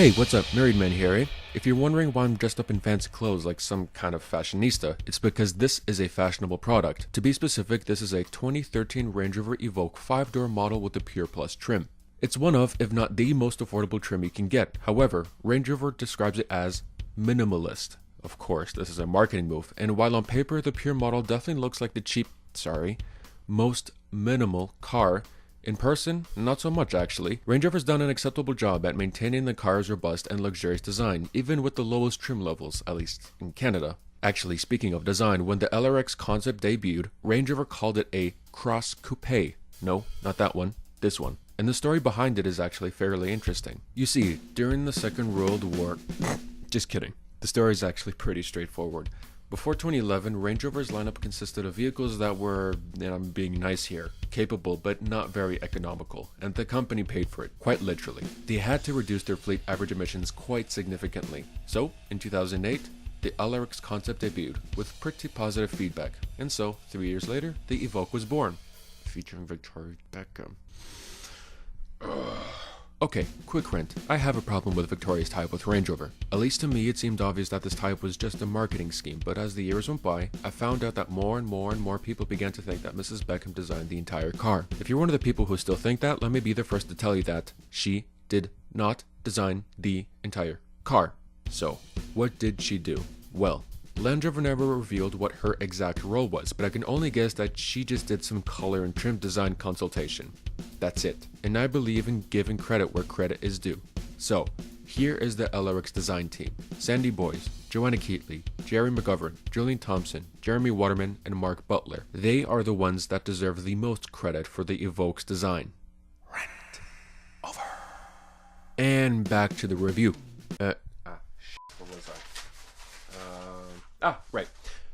Hey, what's up, Married Man here, eh? If you're wondering why I'm dressed up in fancy clothes like some kind of fashionista, it's because this is a fashionable product. To be specific, this is a 2013 Range Rover Evoque 5-door model with the Pure Plus trim. It's one of, if not the most affordable trim you can get. However, Range Rover describes it as minimalist. Of course, this is a marketing move, and while on paper the Pure model definitely looks like the most minimal car, in person, not so much actually. Range Rover's done an acceptable job at maintaining the car's robust and luxurious design, even with the lowest trim levels, at least in Canada. Actually, speaking of design, when the LRX concept debuted, Range Rover called it a cross coupe. No, not that one, this one. And the story behind it is actually fairly interesting. You see, during the Second World War... Just kidding. The story is actually pretty straightforward. Before 2011, Range Rover's lineup consisted of vehicles that were, and I'm being nice here, capable but not very economical, and the company paid for it, quite literally. They had to reduce their fleet average emissions quite significantly. So, in 2008, the LRX concept debuted, with pretty positive feedback, and so, 3 years later, the Evoque was born, featuring Victoria Beckham. Okay, quick rant. I have a problem with Victoria's tie-up with Range Rover. At least to me, it seemed obvious that this tie-up was just a marketing scheme, but as the years went by, I found out that more and more people began to think that Mrs. Beckham designed the entire car. If you're one of the people who still think that, let me be the first to tell you that she did not design the entire car. So, what did she do? Well, Range Rover never revealed what her exact role was, but I can only guess that she just did some color and trim design consultation. That's it. And I believe in giving credit where credit is due. So, here is the LRX design team. Sandy Boyes, Joanna Keatley, Jerry McGovern, Julian Thompson, Jeremy Waterman, and Mark Butler. They are the ones that deserve the most credit for the Evoque's design. Rant over. And back to the review. What was I? Right.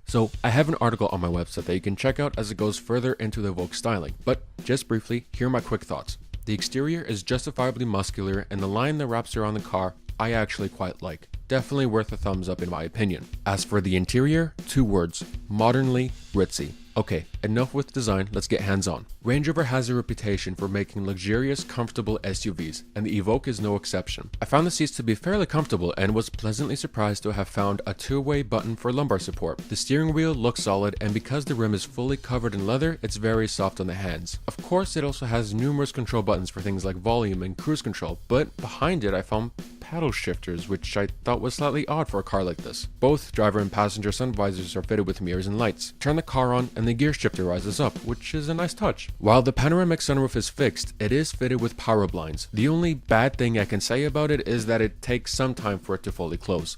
So, I have an article on my website that you can check out as it goes further into the Evoque styling, but just briefly, here are my quick thoughts. The exterior is justifiably muscular, and the line that wraps around the car, I actually quite like. Definitely worth a thumbs up in my opinion. As for the interior, 2 words, modernly ritzy. Okay, enough with design, let's get hands-on. Range Rover has a reputation for making luxurious, comfortable SUVs, and the Evoque is no exception. I found the seats to be fairly comfortable and was pleasantly surprised to have found a 2-way button for lumbar support. The steering wheel looks solid, and because the rim is fully covered in leather, it's very soft on the hands. Of course, it also has numerous control buttons for things like volume and cruise control, but behind it I found paddle shifters, which I thought was slightly odd for a car like this. Both driver and passenger sun visors are fitted with mirrors and lights. Turn the car on and the gear shifter rises up, which is a nice touch. While the panoramic sunroof is fixed, it is fitted with power blinds. The only bad thing I can say about it is that it takes some time for it to fully close.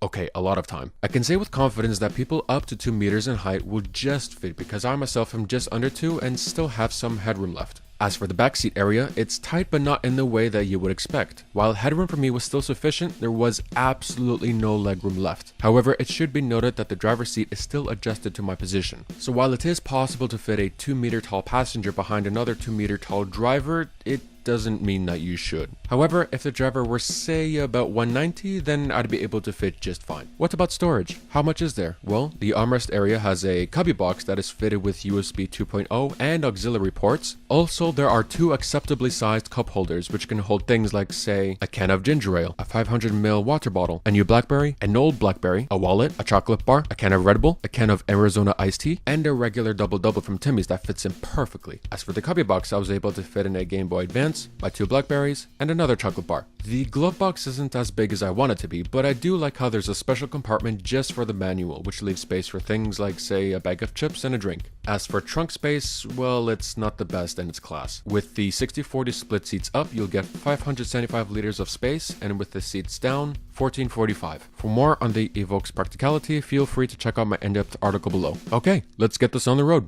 Okay, a lot of time. I can say with confidence that people up to 2 meters in height will just fit because I myself am just under 2 and still have some headroom left. As for the backseat area, it's tight but not in the way that you would expect. While headroom for me was still sufficient, there was absolutely no legroom left. However, it should be noted that the driver's seat is still adjusted to my position. So while it is possible to fit a 2-meter tall passenger behind another 2-meter tall driver, it doesn't mean that you should. However, if the driver were say about 190, then I'd be able to fit just fine. What about storage? How much is there? Well, the armrest area has a cubby box that is fitted with USB 2.0 and auxiliary ports. Also, there are 2 acceptably sized cup holders which can hold things like, say, a can of ginger ale, a 500ml water bottle, a new Blackberry, an old Blackberry, a wallet, a chocolate bar, a can of Red Bull, a can of Arizona iced tea, and a regular double-double from Timmy's that fits in perfectly. As for the cubby box, I was able to fit in a Game Boy Advance, my 2 Blackberries, and another chocolate bar. The glove box isn't as big as I want it to be, but I do like how there's a special compartment just for the manual, which leaves space for things like, say, a bag of chips and a drink. As for trunk space, well, it's not the best in its class. With the 60-40 split seats up, you'll get 575 liters of space, and with the seats down, 1445. For more on the Evoque's practicality, feel free to check out my in-depth article below. Okay, let's get this on the road.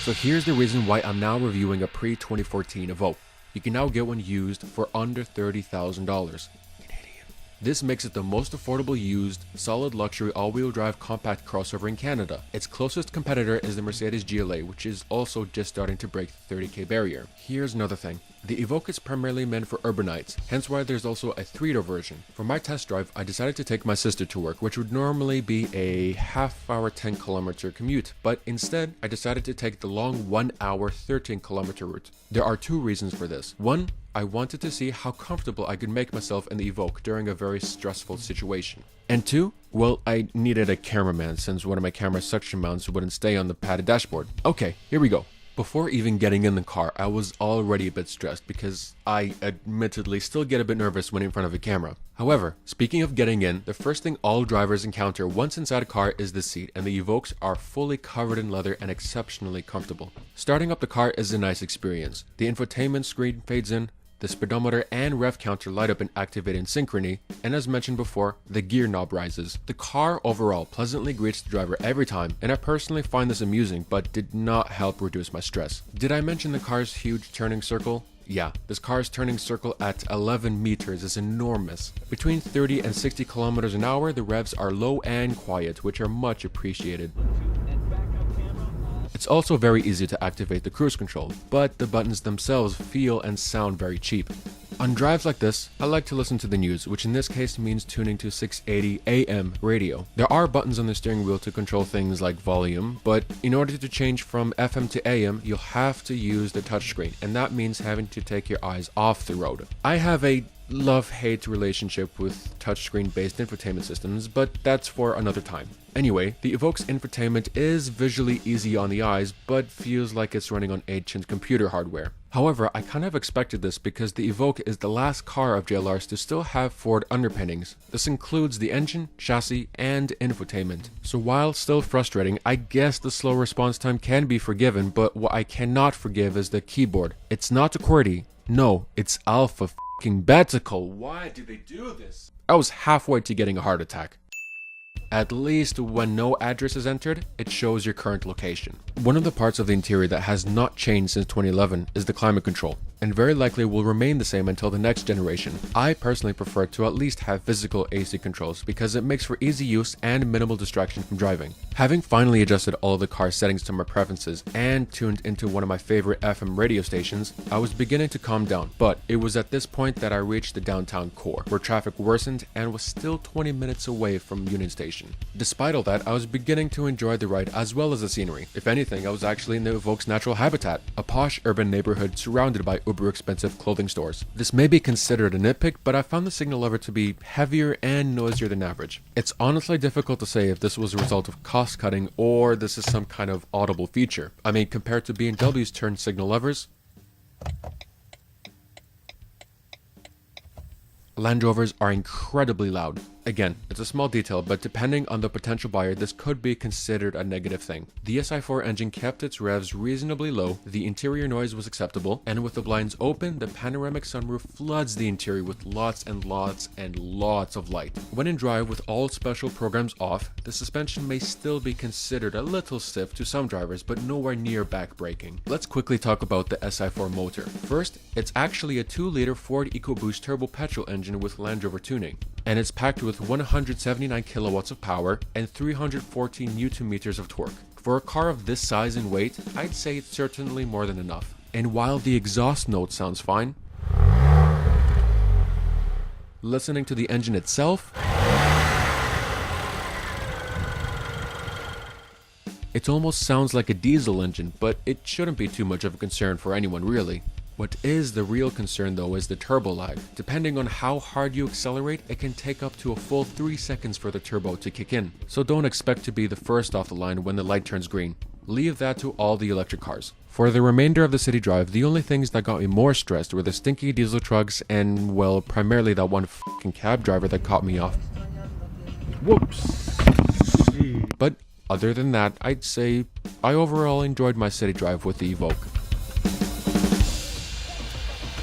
So here's the reason why I'm now reviewing a pre-2014 Evoque. You can now get one used for under $30,000. This makes it the most affordable used, solid luxury all-wheel drive compact crossover in Canada. Its closest competitor is the Mercedes GLA, which is also just starting to break the 30k barrier. Here's another thing. The Evoque is primarily meant for urbanites, hence why there's also a 3-door version. For my test drive, I decided to take my sister to work, which would normally be a half-hour 10-kilometer commute, but instead, I decided to take the long 1-hour 13-kilometer route. There are two reasons for this. One, I wanted to see how comfortable I could make myself in the Evoque during a very stressful situation. And two, well, I needed a cameraman since one of my camera suction mounts wouldn't stay on the padded dashboard. Okay, here we go. Before even getting in the car, I was already a bit stressed because I admittedly still get a bit nervous when in front of a camera. However, speaking of getting in, the first thing all drivers encounter once inside a car is the seat, and the Evoques are fully covered in leather and exceptionally comfortable. Starting up the car is a nice experience. The infotainment screen fades in, the speedometer and rev counter light up and activate in synchrony, and as mentioned before, the gear knob rises. The car overall pleasantly greets the driver every time, and I personally find this amusing, but did not help reduce my stress. Did I mention the car's huge turning circle? Yeah, this car's turning circle at 11 meters is enormous. Between 30 and 60 kilometers an hour, the revs are low and quiet, which are much appreciated. It's also very easy to activate the cruise control, but the buttons themselves feel and sound very cheap. On drives like this, I like to listen to the news, which in this case means tuning to 680 AM radio. There are buttons on the steering wheel to control things like volume, but in order to change from FM to AM, you'll have to use the touchscreen, and that means having to take your eyes off the road. I have a love-hate relationship with touchscreen-based infotainment systems, but that's for another time. Anyway, the Evoque's infotainment is visually easy on the eyes, but feels like it's running on ancient computer hardware. However, I kind of expected this because the Evoque is the last car of JLR's to still have Ford underpinnings. This includes the engine, chassis, and infotainment. So while still frustrating, I guess the slow response time can be forgiven, but what I cannot forgive is the keyboard. It's not a QWERTY. No, it's alphabetical. Why do they do this? I was halfway to getting a heart attack. At least when no address is entered, it shows your current location. One of the parts of the interior that has not changed since 2011 is the climate control, and very likely will remain the same until the next generation. I personally prefer to at least have physical AC controls because it makes for easy use and minimal distraction from driving. Having finally adjusted all of the car settings to my preferences and tuned into one of my favorite FM radio stations, I was beginning to calm down, but it was at this point that I reached the downtown core, where traffic worsened and was still 20 minutes away from Union Station. Despite all that, I was beginning to enjoy the ride as well as the scenery. If anything, I was actually in the Evoque's natural habitat, a posh urban neighborhood surrounded by uber expensive clothing stores. This may be considered a nitpick, but I found the signal lever to be heavier and noisier than average. It's honestly difficult to say if this was a result of cost cutting or this is some kind of audible feature. I mean, compared to BMW's turn signal levers, Land Rovers are incredibly loud. Again, it's a small detail, but depending on the potential buyer, this could be considered a negative thing. The SI4 engine kept its revs reasonably low, the interior noise was acceptable, and with the blinds open, the panoramic sunroof floods the interior with lots and lots and lots of light. When in drive with all special programs off, the suspension may still be considered a little stiff to some drivers, but nowhere near back-breaking. Let's quickly talk about the SI4 motor. First, it's actually a 2-liter Ford EcoBoost turbo petrol engine with Land Rover tuning, and it's packed with 179 kilowatts of power and 314 newton meters of torque. For a car of this size and weight, I'd say it's certainly more than enough. And while the exhaust note sounds fine, listening to the engine itself, it almost sounds like a diesel engine, but it shouldn't be too much of a concern for anyone really. What is the real concern though is the turbo lag. Depending on how hard you accelerate, it can take up to a full 3 seconds for the turbo to kick in. So don't expect to be the first off the line when the light turns green. Leave that to all the electric cars. For the remainder of the city drive, the only things that got me more stressed were the stinky diesel trucks and, well, primarily that one fucking cab driver that caught me off. Whoops. But other than that, I'd say I overall enjoyed my city drive with the Evoque.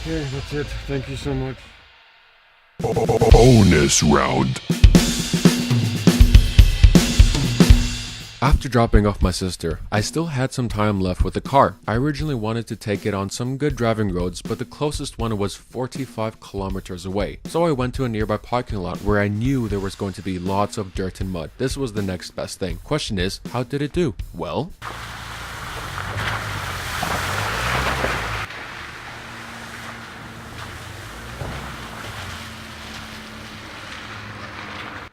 Okay, that's it. Thank you so much. Bonus round. After dropping off my sister, I still had some time left with the car. I originally wanted to take it on some good driving roads, but the closest one was 45 kilometers away. So I went to a nearby parking lot where I knew there was going to be lots of dirt and mud. This was the next best thing. Question is, how did it do? Well,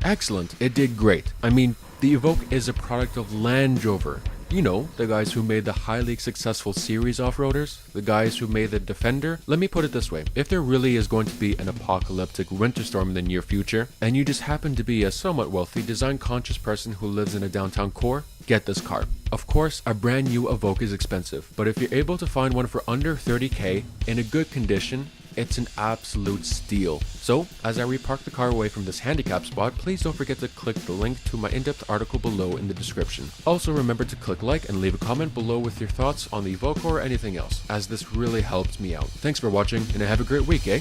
excellent, it did great. I mean, the Evoque is a product of Range Rover. You know, the guys who made the highly successful series off-roaders, the guys who made the Defender. Let me put it this way, if there really is going to be an apocalyptic winter storm in the near future, and you just happen to be a somewhat wealthy, design-conscious person who lives in a downtown core, get this car. Of course, a brand new Evoque is expensive, but if you're able to find one for under 30k in a good condition, it's an absolute steal. So, as I repark the car away from this handicap spot, please don't forget to click the link to my in-depth article below in the description. Also remember to click like and leave a comment below with your thoughts on the Evoque or anything else, as this really helps me out. Thanks for watching, and have a great week, eh?